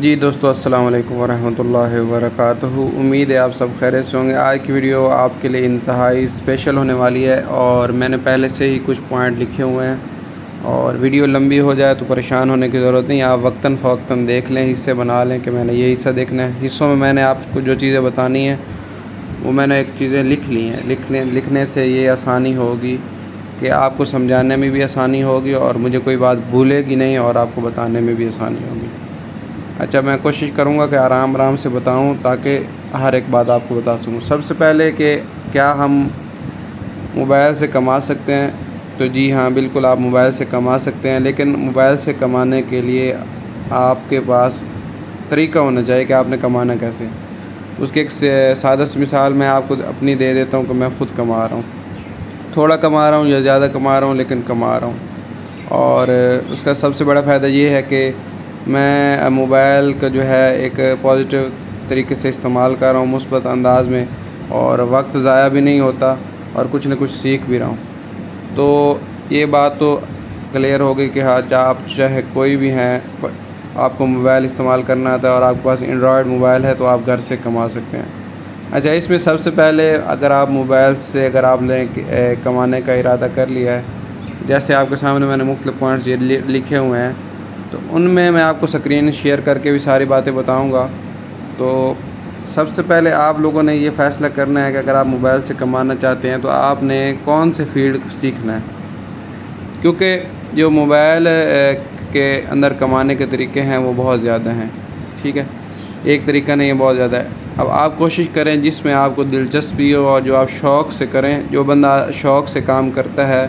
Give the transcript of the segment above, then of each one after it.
جی دوستو، السلام علیکم ورحمۃ اللہ وبرکاتہ۔ امید ہے آپ سب خیریت سے ہوں گے۔ آج کی ویڈیو آپ کے لیے انتہائی اسپیشل ہونے والی ہے اور میں نے پہلے سے ہی کچھ پوائنٹ لکھے ہوئے ہیں، اور ویڈیو لمبی ہو جائے تو پریشان ہونے کی ضرورت نہیں، آپ وقتاً فوقتاً دیکھ لیں، حصے بنا لیں کہ میں نے یہ حصہ دیکھنا ہے۔ حصوں میں نے آپ کو جو چیزیں بتانی ہیں وہ میں نے ایک چیزیں لکھ لی ہیں۔ لکھنے سے یہ آسانی ہوگی کہ آپ کو سمجھانے میں بھی آسانی ہوگی اور مجھے کوئی بات بھولے گی نہیں اور آپ کو بتانے میں بھی آسانی ہوگی۔ اچھا، میں کوشش کروں گا کہ آرام سے بتاؤں تاکہ ہر ایک بات آپ کو بتا سکوں۔ سب سے پہلے کہ کیا ہم موبائل سے کما سکتے ہیں؟ تو جی ہاں، بالکل آپ موبائل سے کما سکتے ہیں، لیکن موبائل سے کمانے کے لیے آپ کے پاس طریقہ ہونا چاہیے کہ آپ نے کمانا کیسے۔ اس کی ایک سادہ سی مثال میں آپ کو اپنی دے دیتا ہوں کہ میں خود کما رہا ہوں، تھوڑا کما رہا ہوں یا زیادہ کما رہا ہوں لیکن کما رہا ہوں۔ اور اس کا سب سے بڑا فائدہ یہ ہے کہ میں موبائل کا جو ہے ایک پازیٹیو طریقے سے استعمال کر رہا ہوں، مثبت انداز میں، اور وقت ضائع بھی نہیں ہوتا اور کچھ نہ کچھ سیکھ بھی رہا ہوں۔ تو یہ بات تو کلیئر ہو گئی کہ ہاں، آپ چاہے کوئی بھی ہیں، آپ کو موبائل استعمال کرنا آتا ہے اور آپ کے پاس اینڈرائڈ موبائل ہے تو آپ گھر سے کما سکتے ہیں۔ اچھا، اس میں سب سے پہلے اگر آپ موبائل سے آپ نے کمانے کا ارادہ کر لیا ہے، جیسے آپ کے سامنے میں نے مختلف پوائنٹس یہ لکھے ہوئے ہیں، تو ان میں آپ کو اسکرین شیئر کر کے بھی ساری باتیں بتاؤں گا۔ تو سب سے پہلے آپ لوگوں نے یہ فیصلہ کرنا ہے کہ اگر آپ موبائل سے کمانا چاہتے ہیں تو آپ نے کون سے فیلڈ سیکھنا ہے، کیونکہ جو موبائل کے اندر کمانے کے طریقے ہیں وہ بہت زیادہ ہیں، ٹھیک ہے، ایک طریقہ نہیں ہے، بہت زیادہ ہے۔ اب آپ کوشش کریں جس میں آپ کو دلچسپی ہو اور جو آپ شوق سے کریں۔ جو بندہ شوق سے کام کرتا ہے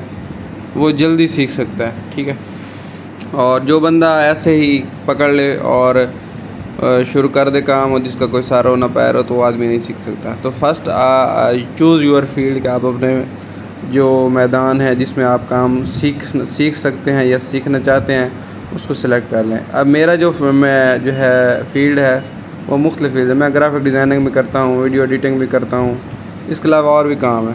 وہ جلدی سیکھ سکتا ہے، ٹھیک ہے، اور جو بندہ ایسے ہی پکڑ لے اور شروع کر دے کام اور جس کا کوئی سارو نہ پیر ہو تو وہ آدمی نہیں سیکھ سکتا۔ تو فرسٹ چوز یور فیلڈ، کہ آپ اپنے جو میدان ہے جس میں آپ کام سیکھ سکتے ہیں یا سیکھنا چاہتے ہیں اس کو سلیکٹ کر لیں۔ اب میرا جو ہے فیلڈ ہے وہ مختلف فیلڈ ہے۔ میں گرافک ڈیزائننگ بھی کرتا ہوں، ویڈیو ایڈیٹنگ بھی کرتا ہوں، اس کے علاوہ اور بھی کام ہے۔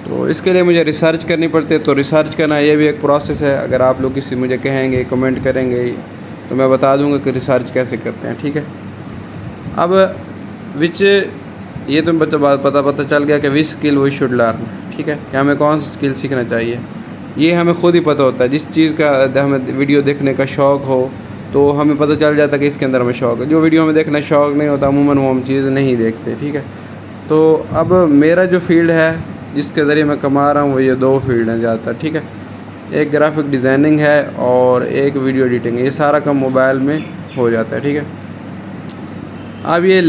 تو اس کے لیے مجھے ریسرچ کرنی پڑتی ہے، تو ریسرچ کرنا یہ بھی ایک پروسیس ہے۔ اگر آپ لوگ کسی مجھے کہیں گے، کمنٹ کریں گے تو میں بتا دوں گا کہ ریسرچ کیسے کرتے ہیں، ٹھیک ہے۔ اب یہ تو پتہ چل گیا کہ وچ اسکل وی شوڈ لرن، ٹھیک ہے، کہ ہمیں کون سی اسکل سیکھنا چاہیے۔ یہ ہمیں خود ہی پتہ ہوتا ہے۔ جس چیز کا ہمیں ویڈیو دیکھنے کا شوق ہو تو ہمیں پتہ چل جاتا ہے کہ اس کے اندر ہمیں شوق ہے۔ جو ویڈیو ہمیں دیکھنا شوق نہیں ہوتا عموماً وہ ہم چیز نہیں دیکھتے، ٹھیک ہے۔ تو اب میرا جو فیلڈ ہے جس کے ذریعے میں کما رہا ہوں وہ یہ دو فیلڈ ہیں زیادہ تر، ٹھیک ہے، ایک گرافک ڈیزائننگ ہے اور ایک ویڈیو ایڈیٹنگ ہے۔ یہ سارا کام موبائل میں ہو جاتا ہے، ٹھیک ہے۔ اب یہ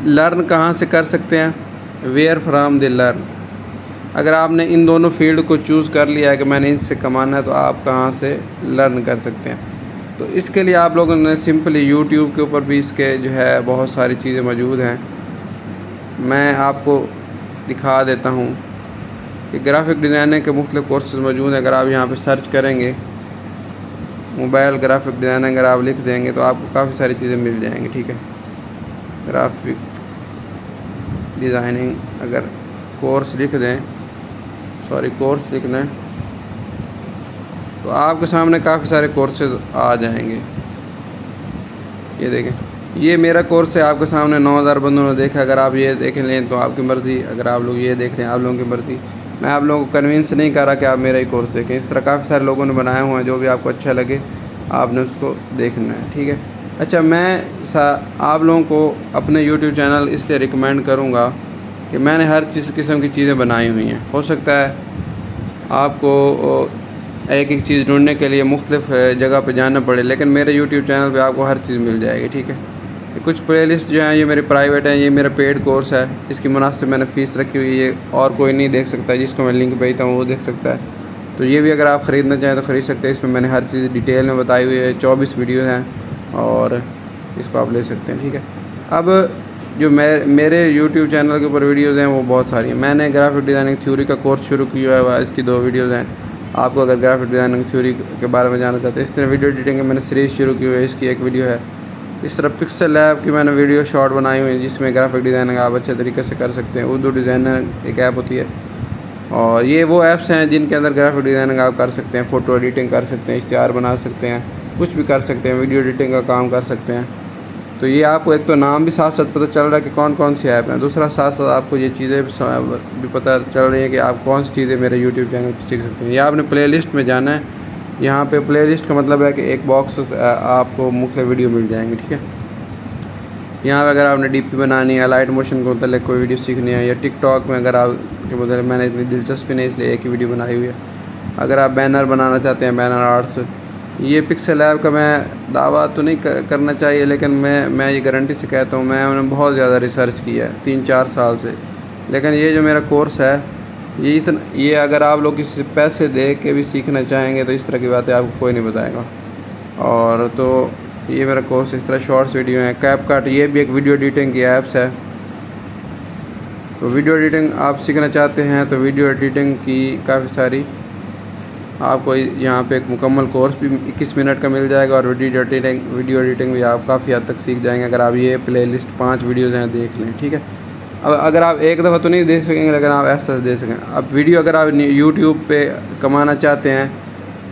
لرن کہاں سے کر سکتے ہیں؟ Where from the learn. اگر آپ نے ان دونوں فیلڈ کو چوز کر لیا ہے کہ میں نے ان سے کمانا ہے تو آپ کہاں سے لرن کر سکتے ہیں؟ تو اس کے لیے آپ لوگوں نے سمپلی یوٹیوب کے اوپر بھی اس کے جو ہے بہت ساری چیزیں موجود ہیں۔ میں آپ کو دکھا دیتا ہوں کہ گرافک ڈیزائننگ کے مختلف کورسز موجود ہیں۔ اگر آپ یہاں پہ سرچ کریں گے موبائل گرافک ڈیزائننگ، اگر آپ لکھ دیں گے تو آپ کو کافی ساری چیزیں مل جائیں گی، ٹھیک ہے۔ گرافک ڈیزائننگ اگر کورس لکھ لیں تو آپ کے سامنے کافی سارے کورسز آ جائیں گے۔ یہ دیکھیں، یہ میرا کورس ہے، آپ کے سامنے 9000 بندوں نے دیکھا۔ اگر آپ یہ دیکھ لیں تو آپ کی مرضی، اگر آپ لوگ یہ دیکھ لیں آپ لوگوں کی مرضی۔ میں آپ لوگوں کو کنونس نہیں کر رہا کہ آپ میرا ہی کورس دیکھیں۔ اس طرح کافی سارے لوگوں نے بنائے ہوئے ہیں، جو بھی آپ کو اچھا لگے آپ نے اس کو دیکھنا ہے، ٹھیک ہے۔ اچھا، میں آپ لوگوں کو اپنے یوٹیوب چینل اس لیے ریکمینڈ کروں گا کہ میں نے ہر قسم کی چیزیں بنائی ہوئی ہیں۔ ہو سکتا ہے آپ کو ایک چیز ڈھونڈنے کے لیے مختلف جگہ پہ جانا پڑے، لیکن میرے یوٹیوب چینل پہ آپ کو ہر چیز مل جائے گی، ٹھیک ہے۔ کچھ پلے لسٹ جو ہیں یہ میرے پرائیویٹ ہیں، یہ میرا پیڈ کورس ہے، اس کی مناسب میں نے فیس رکھی ہوئی ہے، اور کوئی نہیں دیکھ سکتا، جس کو میں لنک بھیجتا ہوں وہ دیکھ سکتا ہے۔ تو یہ بھی اگر آپ خریدنا چاہیں تو خرید سکتے ہیں۔ اس میں نے ہر چیز ڈیٹیل میں بتائی ہوئی ہے، 24 ویڈیوز ہیں اور اس کو آپ لے سکتے ہیں، ٹھیک ہے۔ اب جو میرے یوٹیوب چینل کے اوپر ویڈیوز ہیں وہ بہت ساری ہیں۔ میں نے گرافک ڈیزائننگ تھیوری کا کورس شروع کیا ہوا ہے، اس کی 2 ویڈیوز ہیں۔ آپ کو اگر گرافک ڈیزائننگ تھیوری کے بارے میں جاننا چاہتے ہیں، اس طرح ویڈیو ایڈیٹنگ میں نے سیریز شروع کی ہوئی ہے، اس کی ایک ویڈیو ہے۔ اس طرح پکسل لیب کی میں نے ویڈیو شارٹ بنائی ہوئی ہے جس میں گرافک ڈیزائننگ آپ اچھے طریقے سے کر سکتے ہیں۔ اردو ڈیزائنر ایک ایپ ہوتی ہے، اور یہ وہ ایپس ہیں جن کے اندر گرافک ڈیزائننگ آپ کر سکتے ہیں، فوٹو ایڈیٹنگ کر سکتے ہیں، اشتہار بنا سکتے ہیں، کچھ بھی کر سکتے ہیں، ویڈیو ایڈیٹنگ کا کام کر سکتے ہیں۔ تو یہ آپ کو ایک تو نام بھی ساتھ ساتھ پتہ چل رہا ہے کہ کون کون سی ایپ ہیں، دوسرا ساتھ ساتھ آپ کو یہ چیزیں بھی پتہ چل رہی ہیں کہ آپ کون سی چیزیں میرے یوٹیوب چینل پہ سیکھ سکتے ہیں. یا آپ نے پلے لسٹ میں جانا ہے. یہاں پہ پلے لسٹ کا مطلب ہے کہ ایک باکس آپ کو مختلف ویڈیو مل جائیں گے. ٹھیک ہے. یہاں پہ اگر آپ نے ڈی پی بنانی ہے، لائٹ موشن کے متعلق کوئی ویڈیو سیکھنی ہے، یا ٹک ٹاک میں اگر آپ کے متعلق میں نے اتنی دلچسپی نہیں اس لیے ایک ہی ویڈیو بنائی ہوئی ہے. اگر آپ بینر بنانا چاہتے ہیں، بینر آرٹس، یہ پکسل ایپ کا میں دعویٰ تو نہیں کرنا چاہیے، لیکن میں یہ گارنٹی سے کہتا ہوں میں نے بہت زیادہ ریسرچ کی ہے 3-4 سال سے. لیکن یہ جو میرا کورس ہے یہ اگر آپ لوگ کسی سے پیسے دے کے بھی سیکھنا چاہیں گے تو اس طرح کی باتیں آپ کو کوئی نہیں بتائے گا. اور تو یہ میرا کورس اس طرح شارٹس ویڈیو ہیں. کیپ کٹ یہ بھی ایک ویڈیو ایڈیٹنگ کی ایپس ہے. تو ویڈیو ایڈیٹنگ آپ سیکھنا چاہتے ہیں تو ویڈیو ایڈیٹنگ کی کافی ساری آپ کو یہاں پہ ایک مکمل کورس بھی 21 منٹ کا مل جائے گا، اور ویڈیو ایڈیٹنگ بھی آپ کافی حد تک سیکھ جائیں گے اگر آپ یہ پلے لسٹ 5 ویڈیوز ہیں دیکھ لیں. ٹھیک ہے. اب اگر آپ ایک دفعہ تو نہیں دیکھ سکیں گے، لیکن آپ ایسا دیکھ سکیں. اب ویڈیو اگر آپ یوٹیوب پہ کمانا چاہتے ہیں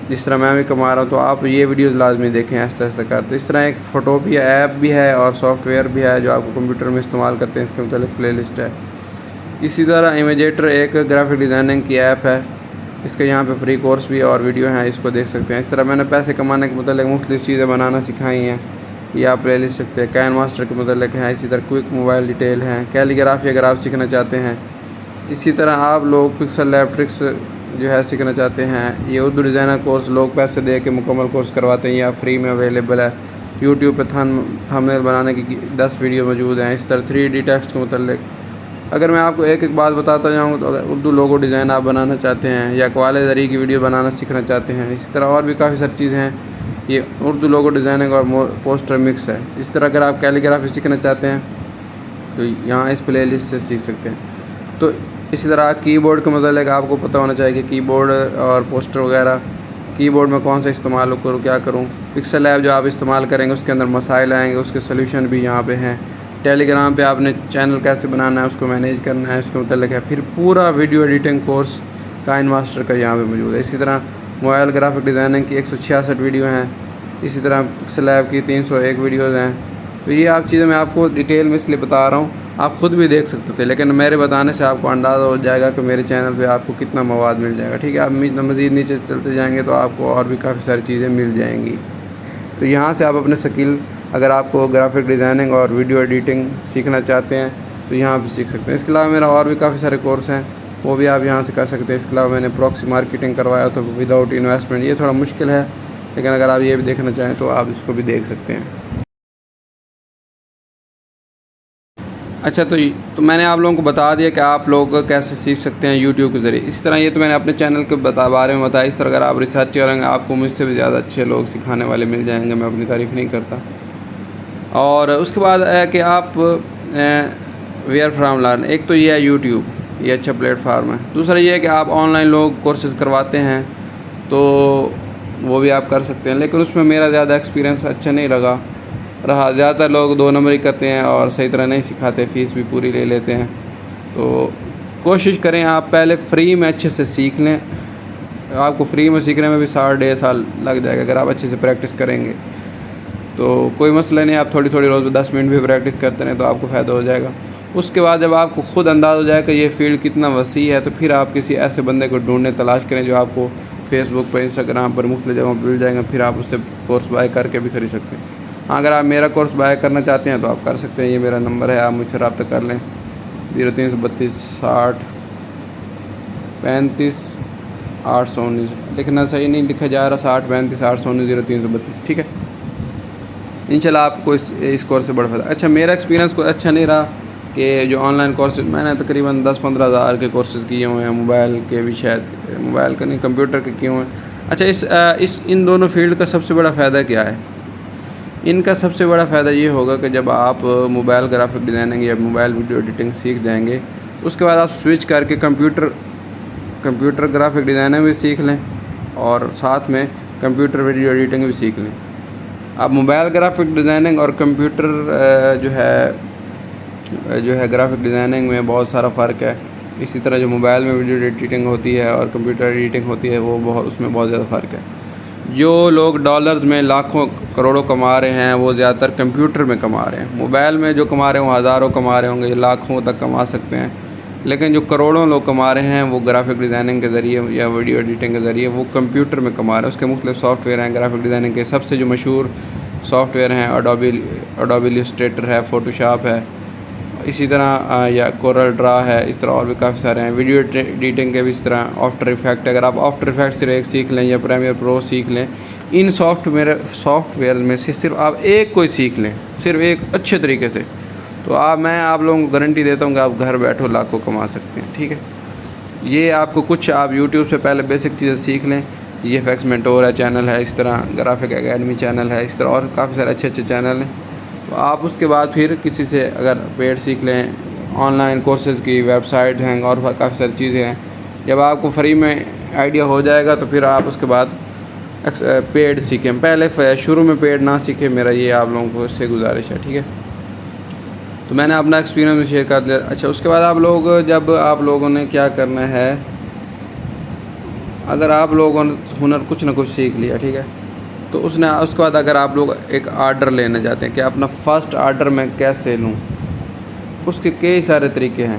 جس طرح میں بھی کما رہا ہوں تو آپ یہ ویڈیوز لازمی دیکھیں ایسا کر. تو اس طرح ایک فوٹوپیا ایپ بھی ہے اور سافٹ ویئر بھی ہے جو آپ کو کمپیوٹر میں استعمال کرتے ہیں، اس کے متعلق پلے لسٹ ہے. اسی طرح امیجیٹر ایک گرافک ڈیزائننگ کی ایپ ہے، اس کے یہاں پہ فری کورس بھی اور ویڈیو ہیں، اس کو دیکھ سکتے ہیں. اس طرح میں نے پیسے کمانے کے متعلق مختلف چیزیں بنانا سکھائی ہیں، یہ آپ پلے لسٹ سکتے ہیں. کین ماسٹر کے متعلق ہیں، اسی طرح کوئک موبائل ڈیٹیل ہیں. کیلیگرافی اگر آپ سیکھنا چاہتے ہیں. اسی طرح آپ لوگ پکسل لیب ٹرکس جو ہے سیکھنا چاہتے ہیں، یہ اردو ڈیزائنر کورس لوگ پیسے دے کے مکمل کورس کرواتے ہیں، یا فری میں اویلیبل ہے. یوٹیوب پہ تھمبنیل بنانے کی 10 ویڈیو موجود ہیں. اس طرح 3D ٹیکسٹ کے متعلق اگر میں آپ کو ایک بات بتاتا جاؤں تو اگر اردو لوگو ڈیزائن آپ بنانا چاہتے ہیں، یا قوالِ زری کی ویڈیو بنانا سیکھنا چاہتے ہیں، اسی طرح اور بھی کافی ساری چیزیں ہیں. یہ اردو لوگو ڈیزائننگ اور پوسٹر مکس ہے. اس طرح اگر آپ کیلیگرافی سیکھنا چاہتے ہیں تو یہاں اس پلے لسٹ سے سیکھ سکتے ہیں. تو اسی طرح کی بورڈ کے متعلق آپ کو پتہ ہونا چاہیے کہ کی بورڈ اور پوسٹر وغیرہ کی بورڈ میں کون سا استعمال کروں، کیا کروں. پکسل ایپ جو آپ استعمال کریں گے اس کے اندر مسائل آئیں گے، اس کے سلیوشن بھی یہاں پہ ہیں. ٹیلی گرام پہ آپ نے چینل کیسے بنانا ہے، اس کو مینیج کرنا ہے، اس کے متعلق ہے. پھر پورا ویڈیو ایڈیٹنگ کورس کائن ماسٹر کا یہاں پہ موجود ہے. اسی طرح موبائل گرافک ڈیزائننگ کی 166 ویڈیو ہیں. اسی طرح پکسل ایپ کی 301 ویڈیوز ہیں. تو یہ آپ چیزیں میں آپ کو ڈیٹیل میں اس لیے بتا رہا ہوں، آپ خود بھی دیکھ سکتے تھے، لیکن میرے بتانے سے آپ کو اندازہ ہو جائے گا کہ میرے چینل پہ آپ کو کتنا مواد مل جائے گا. ٹھیک ہے. آپ مزید نیچے چلتے جائیں گے تو آپ کو اور بھی کافی ساری چیزیں مل جائیں گی. تو یہاں سے آپ اپنے سکل اگر آپ کو گرافک ڈیزائننگ اور ویڈیو ایڈیٹنگ سیکھنا چاہتے ہیں تو یہاں پہ سیکھ سکتے ہیں. اس کے علاوہ میرا اور بھی کافی سارے کورس ہیں، وہ بھی آپ یہاں سے کر سکتے ہیں. اس کے علاوہ میں نے پراکسی مارکیٹنگ کروایا تو وداؤٹ انویسٹمنٹ، یہ تھوڑا مشکل ہے، لیکن اگر آپ یہ بھی دیکھنا چاہیں تو آپ اس کو بھی دیکھ سکتے ہیں. اچھا، تو میں نے آپ لوگوں کو بتا دیا کہ آپ لوگ کیسے سیکھ سکتے ہیں یوٹیوب کے ذریعے. اس طرح یہ تو میں نے اپنے چینل کے بارے میں بتایا. اس طرح اگر آپ ریسرچ کریں گے آپ کو مجھ سے بھی زیادہ اچھے لوگ سکھانے والے مل جائیں گے، میں اپنی تعریف نہیں کرتا. اور اس کے بعد ہے کہ آپ ویئر فرام لرن. ایک تو یہ ہے یوٹیوب، یہ اچھا پلیٹ فارم ہے. دوسرا یہ ہے کہ آپ آن لائن لوگ کورسز کرواتے ہیں تو وہ بھی آپ کر سکتے ہیں، لیکن اس میں میرا زیادہ ایکسپیرینس اچھا نہیں رہا. زیادہ تر لوگ 2 نمبر ہی کرتے ہیں اور صحیح طرح نہیں سکھاتے، فیس بھی پوری لے لیتے ہیں. تو کوشش کریں آپ پہلے فری میں اچھے سے سیکھ لیں. آپ کو فری میں سیکھنے میں بھی 1.5 سال لگ جائے گا اگر آپ اچھے سے پریکٹس کریں گے. تو کوئی مسئلہ نہیں، آپ تھوڑی روز میں 10 منٹ بھی پریکٹس کرتے رہیں تو آپ کو فائدہ ہو جائے گا. اس کے بعد جب آپ کو خود انداز ہو جائے کہ یہ فیلڈ کتنا وسیع ہے تو پھر آپ کسی ایسے بندے کو ڈھونڈنے تلاش کریں جو آپ کو فیس بک پر، انسٹاگرام پر، مختلف جگہوں پہ مل جائیں گا. پھر آپ اس سے کورس بائی کر کے بھی خرید سکتے ہیں. ہاں، اگر آپ میرا کورس بائی کرنا چاہتے ہیں تو آپ کر سکتے ہیں. یہ میرا نمبر ہے، آپ مجھ سے رابطہ کر لیں. 0332 60 35 819. لکھنا صحیح نہیں لکھا جا رہا، 60 35 819 0332. ٹھیک ہے. انشاءاللہ آپ کو اس کورس سے بڑا فائدہ. اچھا، میرا ایکسپیرینس کوئی اچھا نہیں رہا کہ جو آن لائن کورسز میں نے تقریباً 10-15 ہزار کے کورسز کیے ہوئے ہیں. موبائل کے بھی، شاید موبائل کا نہیں، کمپیوٹر کے کیے ہوئے ہیں. اچھا، ان دونوں فیلڈ کا سب سے بڑا فائدہ کیا ہے؟ ان کا سب سے بڑا فائدہ یہ ہوگا کہ جب آپ موبائل گرافک ڈیزائننگ یا موبائل ویڈیو ایڈیٹنگ سیکھ جائیں گے، اس کے بعد آپ سوئچ کر کے کمپیوٹر گرافک ڈیزائننگ بھی سیکھ لیں اور ساتھ میں کمپیوٹر ویڈیو ایڈیٹنگ بھی سیکھ لیں. اب موبائل گرافک ڈیزائننگ اور کمپیوٹر جو ہے گرافک ڈیزائننگ میں بہت سارا فرق ہے. اسی طرح جو موبائل میں ویڈیو ایڈیٹنگ ہوتی ہے اور کمپیوٹر ایڈیٹنگ ہوتی ہے اس میں بہت زیادہ فرق ہے. جو لوگ ڈالرز میں لاکھوں کروڑوں کما رہے ہیں وہ زیادہ تر کمپیوٹر میں کما رہے ہیں. موبائل میں جو کما رہے ہیں وہ ہزاروں کما رہے ہوں گے, لاکھوں تک کما سکتے ہیں. لیکن جو کروڑوں لوگ کما رہے ہیں وہ گرافک ڈیزائننگ کے ذریعے یا ویڈیو ایڈیٹنگ کے ذریعے وہ کمپیوٹر میں کما رہے ہیں. اس کے مختلف سافٹ ویئر ہیں گرافک ڈیزائننگ کے. سب سے جو مشہور سافٹ ویئر ہیں اڈوبی السٹریٹر ہے, فوٹو شاپ ہے, اسی طرح یا کورل ڈرا ہے, اس طرح اور بھی کافی سارے ہیں. ویڈیو ایڈیٹنگ کے بھی اس طرح آفٹر ایفیکٹ. اگر آپ آفٹر ایفیکٹ صرف ایک سیکھ لیں یا پریمیئر پرو سیکھ لیں, ان سافٹ ویئر میں سے صرف آپ ایک کوئی سیکھ لیں, صرف ایک اچھے طریقے سے, تو میں آپ لوگوں کو گارنٹی دیتا ہوں کہ آپ گھر بیٹھو لاکھوں کما سکتے ہیں. ٹھیک ہے, یہ آپ کو کچھ آپ یوٹیوب سے پہلے بیسک چیزیں سیکھ لیں. جی ایف ایکس مینٹور ہے چینل ہے, اس طرح گرافک اکیڈمی چینل ہے, اس طرح اور کافی سارے اچھے چینل ہیں. تو آپ اس کے بعد پھر کسی سے اگر پیڈ سیکھ لیں, آن لائن کورسز کی ویب سائٹ ہیں اور کافی ساری چیزیں ہیں. جب آپ کو فری میں آئیڈیا ہو جائے گا تو پھر آپ اس کے بعد پیڈ سیکھیں. پہلے شروع میں پیڈ نہ سیکھیں, میرا یہ آپ لوگوں کو اس سے گزارش ہے. ٹھیک ہے, تو میں نے اپنا ایکسپیرینس شیئر کر دیا. اچھا, اس کے بعد آپ لوگوں نے کیا کرنا ہے, اگر آپ لوگوں نے ہنر کچھ نہ کچھ سیکھ لیا, ٹھیک ہے, تو اس کے بعد اگر آپ لوگ ایک آرڈر لینا چاہتے ہیں کہ اپنا فرسٹ آرڈر میں کیسے لوں, اس کے کئی سارے طریقے ہیں.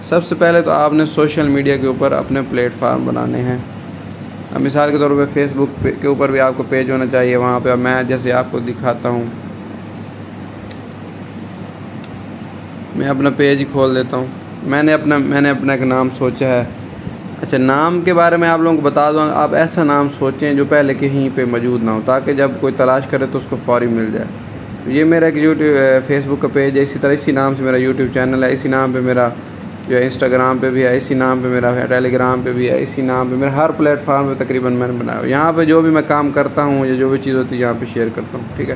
سب سے پہلے تو آپ نے سوشل میڈیا کے اوپر اپنے پلیٹ فارم بنانے ہیں. مثال کے طور پہ فیس بک کے اوپر بھی آپ کو پیج ہونا چاہیے. وہاں پہ میں جیسے آپ کو دکھاتا ہوں, میں اپنا پیج کھول دیتا ہوں. میں نے اپنا ایک نام سوچا ہے. اچھا, نام کے بارے میں آپ لوگوں کو بتا دوں, آپ ایسا نام سوچیں جو پہلے کہیں پہ موجود نہ ہو, تاکہ جب کوئی تلاش کرے تو اس کو فوری مل جائے. یہ میرا ایک فیس بک کا پیج ہے, اسی طرح اسی نام سے میرا یوٹیوب چینل ہے, اسی نام پہ میرا جو ہے انسٹاگرام پہ بھی ہے, اسی نام پہ میرا ٹیلی گرام پہ بھی ہے, اسی نام پہ میرا ہر پلیٹ فارم پہ تقریباً میں نے بنایا. یہاں پہ جو بھی میں کام کرتا ہوں یا جو بھی چیز ہوتی ہے یہاں پہ شیئر کرتا ہوں. ٹھیک ہے,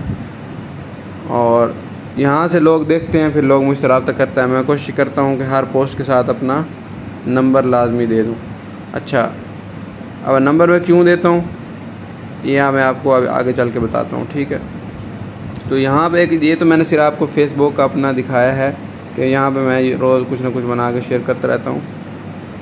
اور یہاں سے لوگ دیکھتے ہیں, پھر لوگ مجھ سے رابطہ کرتا ہے. میں کوشش کرتا ہوں کہ ہر پوسٹ کے ساتھ اپنا نمبر لازمی دے دوں. اچھا, اب نمبر میں کیوں دیتا ہوں یہ میں آپ کو آگے چل کے بتاتا ہوں. ٹھیک ہے, تو یہاں پہ یہ تو میں نے صرف آپ کو فیس بک کا اپنا دکھایا ہے کہ یہاں پہ میں روز کچھ نہ کچھ بنا کے شیئر کرتا رہتا ہوں.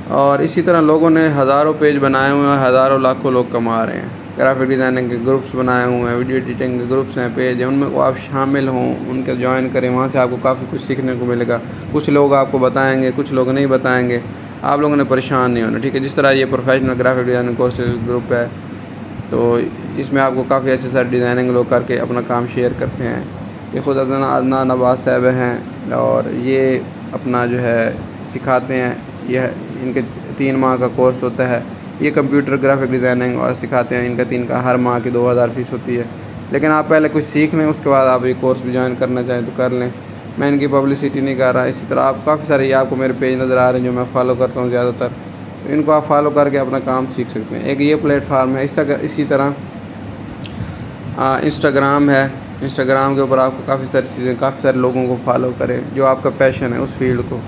اور اسی طرح لوگوں نے ہزاروں پیج بنائے ہوئے ہیں, ہزاروں لاکھوں لوگ کما رہے ہیں. گرافک ڈیزائننگ کے گروپس بنائے ہوئے ہیں, ویڈیو ایڈیٹنگ کے گروپس ہیں, پیج ہیں, ان میں آپ شامل ہوں, ان کے جوائن کریں. وہاں سے آپ کو کافی کچھ سیکھنے کو ملے گا. کچھ لوگ آپ کو بتائیں گے, کچھ لوگ نہیں بتائیں گے. آپ لوگوں نے پریشان نہیں ہونا. ٹھیک ہے, جس طرح یہ professional graphic designing courses group ہے, تو اس میں آپ کو کافی اچھے سارے ڈیزائننگ لوگ کر کے اپنا کام شیئر کرتے ہیں. یہ خود عدنان عباس صاحب ہیں, اور یہ اپنا جو ہے سکھاتے ہیں. یہ ان کے 3 ماہ کا کورس ہوتا ہے. یہ کمپیوٹر گرافک ڈیزائننگ اور سکھاتے ہیں. ان کا 3 کا ہر ماہ کی 2000 فیس ہوتی ہے. لیکن آپ پہلے کچھ سیکھ لیں, اس کے بعد آپ یہ کورس بھی جوائن کرنا چاہیں تو کر لیں. میں ان کی پبلسٹی نہیں کر رہا. اسی طرح آپ کافی سارے یہ آپ کو میرے پیج نظر آ رہے ہیں جو میں فالو کرتا ہوں زیادہ تر, تو ان کو آپ فالو کر کے اپنا کام سیکھ سکتے ہیں. ایک یہ پلیٹ فارم ہے. اسی طرح انسٹاگرام ہے. انسٹاگرام کے اوپر آپ کو کافی ساری چیزیں, کافی سارے لوگوں کو فالو کریں جو آپ کا پیشن ہے اس فیلڈ کو.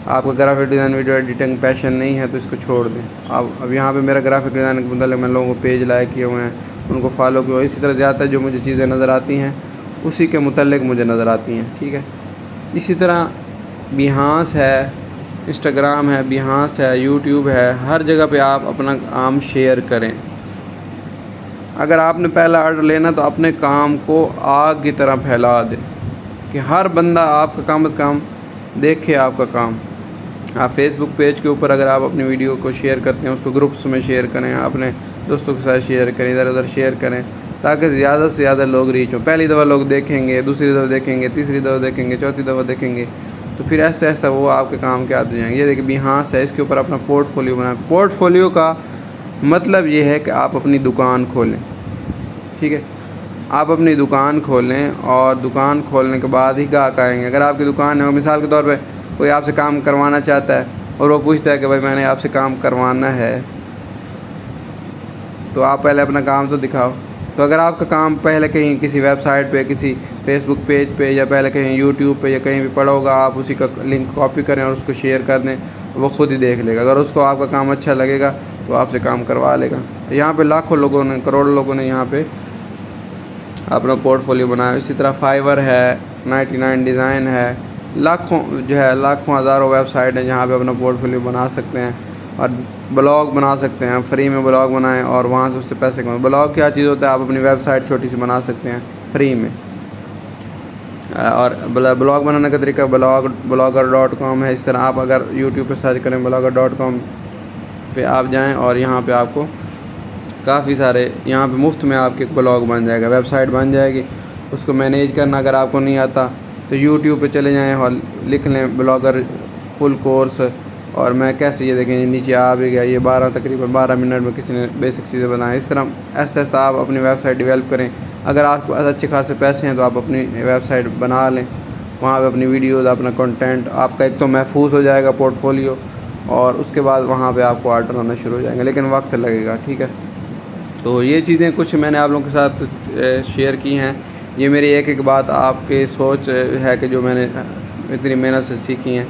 آپ کا گرافک ڈیزائن ویڈیو ایڈیٹنگ پیشن نہیں ہے تو اس کو چھوڑ دیں. اب یہاں پہ میرا گرافک ڈیزائن کے متعلق میں لوگوں کو پیج لائک کیے ہوئے ہیں, ان کو فالو کیا. اسی طرح زیادہ جو مجھے چیزیں نظر آتی ہیں اسی کے متعلق مجھے نظر آتی ہیں. ٹھیک ہے, اسی طرح بیہانس ہے, انسٹاگرام ہے, بیہانس ہے, یوٹیوب ہے. ہر جگہ پہ آپ اپنا کام شیئر کریں. اگر آپ نے پہلا آرڈر لینا تو اپنے کام کو آگ کی طرح پھیلا دیں کہ ہر بندہ آپ کا کم از کم دیکھے آپ کا کام. آپ فیس بک پیج کے اوپر اگر آپ اپنی ویڈیو کو شیئر کرتے ہیں, اس کو گروپس میں شیئر کریں, اپنے دوستوں کے ساتھ شیئر کریں, ادھر ادھر شیئر کریں, تاکہ زیادہ سے زیادہ لوگ ریچ ہوں. پہلی دفعہ لوگ دیکھیں گے, دوسری دفعہ دیکھیں گے, تیسری دفعہ دیکھیں گے, چوتھی دفعہ دیکھیں گے, تو پھر آہستہ آہستہ وہ آپ کے کام کے عادی ہو جائیں گے. یہ دیکھیں بیہانس ہے, اس کے اوپر اپنا پورٹ فولیو بنائیں. پورٹ فولیو کا مطلب یہ ہے کہ آپ اپنی دکان کھولیں. ٹھیک ہے, آپ اپنی دکان کھولیں اور دکان کھولنے کے بعد ہی گاہک آئیں گے. اگر آپ کی دکان ہے, مثال کے طور پہ کوئی آپ سے کام کروانا چاہتا ہے اور وہ پوچھتا ہے کہ بھائی میں نے آپ سے کام کروانا ہے, تو آپ پہلے اپنا کام تو دکھاؤ. تو اگر آپ کا کام پہلے کہیں کسی ویب سائٹ پہ, کسی فیس بک پیج پہ, یا پہلے کہیں یوٹیوب پہ یا کہیں بھی پڑا ہوگا, آپ اسی کا لنک کاپی کریں اور اس کو شیئر کر دیں, وہ خود ہی دیکھ لے گا. اگر اس کو آپ کا کام اچھا لگے گا تو آپ سے کام کروا لے گا. یہاں پہ لاکھوں لوگوں نے, کروڑوں لوگوں نے یہاں پہ اپنا پورٹ فولیو بنایا. اسی طرح فائیور ہے, 99 ڈیزائن ہے, لاکھوں ہزاروں ویب سائٹ ہیں جہاں پہ اپنا پورٹ فولیو بنا سکتے ہیں. اور بلاگ بنا سکتے ہیں، فری میں بلاگ بنائیں اور وہاں سے اس سے پیسے کمائیں۔ بلاگ کیا چیز ہوتا ہے، آپ اپنی ویب سائٹ چھوٹی سی بنا سکتے ہیں فری میں۔ اور بلاگ بنانے کا طریقہ blogger.com ہے۔ اس طرح آپ اگر یوٹیوب پہ سرچ کریں blogger.com پہ آپ جائیں اور یہاں پہ آپ کو کافی سارے یہاں پہ مفت میں آپ کے بلاگ بن جائے گا، ویب سائٹ بن جائے گی۔ اس کو مینیج کرنا اگر آپ کو نہیں آتا تو یوٹیوب پہ چلے جائیں اور لکھ لیں بلاگر فل کورس، اور میں کیسے یہ دیکھیں نیچے آ بھی گیا، یہ تقریباً 12 منٹ میں کسی نے بیسک چیزیں بنائیں۔ اس طرح ایسا ایسا آپ اپنی ویب سائٹ ڈیولپ کریں۔ اگر آپ کے پاس اچھے خاصے پیسے ہیں تو آپ اپنی ویب سائٹ بنا لیں، وہاں پہ اپنی ویڈیوز، اپنا کنٹینٹ آپ کا ایک تو محفوظ ہو جائے گا پورٹ فولیو، اور اس کے بعد وہاں پہ آپ کو آرڈر آنا شروع ہو جائیں گے، لیکن وقت لگے گا، ٹھیک ہے۔ تو یہ چیزیں کچھ میں نے آپ لوگوں کے ساتھ شیئر کی ہیں۔ یہ میری ایک بات آپ کی سوچ ہے کہ جو میں نے اتنی محنت سے سیکھی ہیں۔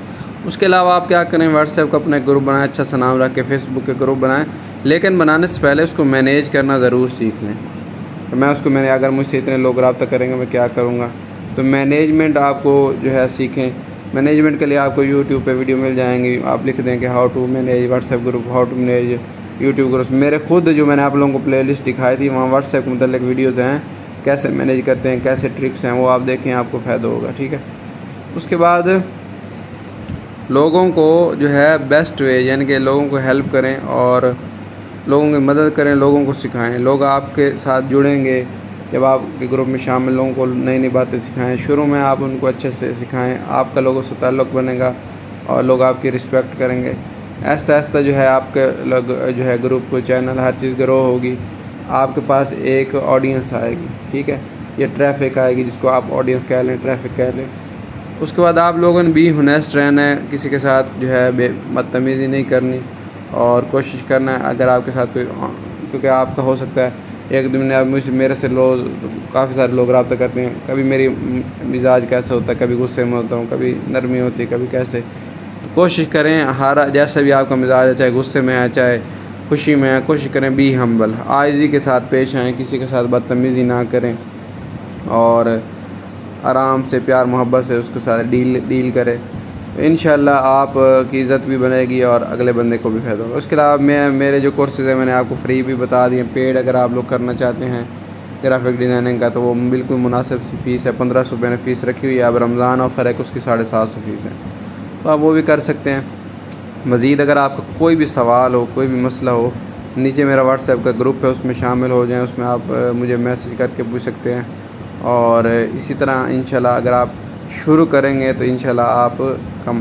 اس کے علاوہ آپ کیا کریں، واٹس ایپ کا اپنا گروپ بنائیں، اچھا سا نام رکھ کے فیس بک کے گروپ بنائیں، لیکن بنانے سے پہلے اس کو مینیج کرنا ضرور سیکھ لیں۔ تو میں اس کو اگر مجھ سے اتنے لوگ رابطہ کریں گے میں کیا کروں گا، تو مینیجمنٹ آپ کو جو ہے سیکھیں۔ مینیجمنٹ کے لیے آپ کو یوٹیوب پہ ویڈیو مل جائیں گی، آپ لکھ دیں کہ how to manage WhatsApp group, how to manage YouTube group. میرے خود جو میں نے آپ لوگوں کو پلے لسٹ دکھائی تھی وہاں واٹس ایپ کے متعلق ویڈیوز ہیں، کیسے مینیج کرتے ہیں، کیسے ٹرکس ہیں، وہ آپ دیکھیں، آپ کو فائدہ ہوگا، ٹھیک ہے۔ اس کے بعد لوگوں کو جو ہے بیسٹ وے، یعنی کہ لوگوں کو ہیلپ کریں اور لوگوں کی مدد کریں، لوگوں کو سکھائیں۔ لوگ آپ کے ساتھ جڑیں گے جب آپ کے گروپ میں شامل، لوگوں کو نئی نئی باتیں سکھائیں۔ شروع میں آپ ان کو اچھے سے سکھائیں، آپ کا لوگوں سے تعلق بنے گا اور لوگ آپ کی رسپیکٹ کریں گے۔ آہستہ آہستہ جو ہے آپ کے لوگ جو ہے گروپ کو، چینل، ہر چیز گرو ہوگی، آپ کے پاس ایک آڈینس آئے گی، ٹھیک ہے۔ یہ ٹریفک آئے گی، جس کو آپ آڈینس کہہ لیں، ٹریفک کہہ لیں۔ اس کے بعد آپ لوگوں نے بھی ہونیسٹ رہنا ہے، کسی کے ساتھ جو ہے بدتمیزی نہیں کرنی، اور کوشش کرنا ہے اگر آپ کے ساتھ کوئی، کیونکہ آپ کا ہو سکتا ہے ایک دن میرے سے کافی سارے لوگ رابطہ کرتے ہیں، کبھی میری مزاج کیسا ہوتا ہے، کبھی غصے میں ہوتا ہوں، کبھی نرمی ہوتی ہے، کبھی کیسے۔ تو کوشش کریں جیسا بھی آپ کا مزاج ہے، چاہے غصے میں ہے چاہے خوشی میں ہے، کوشش کریں بی ہمبل، عاجزی کے ساتھ پیش آئیں، کسی کے ساتھ بدتمیزی نہ کریں، اور آرام سے پیار محبت سے اس کے ساتھ ڈیل کرے۔ انشاءاللہ آپ کی عزت بھی بنے گی اور اگلے بندے کو بھی فائدہ ہوگا۔ اس کے علاوہ میرے جو کورسز ہیں میں نے آپ کو فری بھی بتا دیے، پیڈ اگر آپ لوگ کرنا چاہتے ہیں گرافک ڈیزائننگ کا تو وہ بالکل مناسب سی فیس ہے، 1500 میں نے فیس رکھی ہوئی ہے۔ اب رمضان آفر ہے کہ اس کی 750 فیس ہے، تو آپ وہ بھی کر سکتے ہیں۔ مزید اگر آپ کا کوئی بھی سوال ہو، کوئی بھی مسئلہ ہو، نیچے میرا واٹس ایپ کا گروپ ہے، اس میں شامل ہو جائیں، اس میں آپ مجھے میسج کر کے پوچھ سکتے ہیں۔ اور اسی طرح انشاءاللہ اگر آپ شروع کریں گے تو انشاءاللہ آپ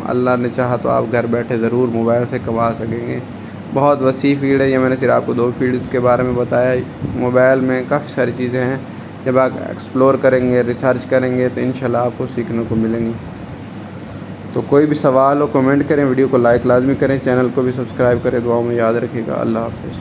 اللہ نے چاہا تو آپ گھر بیٹھے ضرور موبائل سے کما سکیں گے۔ بہت وسیع فیلڈ ہے، یہ میں نے صرف آپ کو 2 فیلڈز کے بارے میں بتایا ہے۔ موبائل میں کافی ساری چیزیں ہیں، جب آپ ایکسپلور کریں گے، ریسرچ کریں گے تو انشاءاللہ آپ کو سیکھنے کو ملیں گی۔ تو کوئی بھی سوال ہو کمنٹ کریں، ویڈیو کو لائک لازمی کریں، چینل کو بھی سبسکرائب کریں، دعاؤں میں یاد رکھیے گا۔ اللہ حافظ۔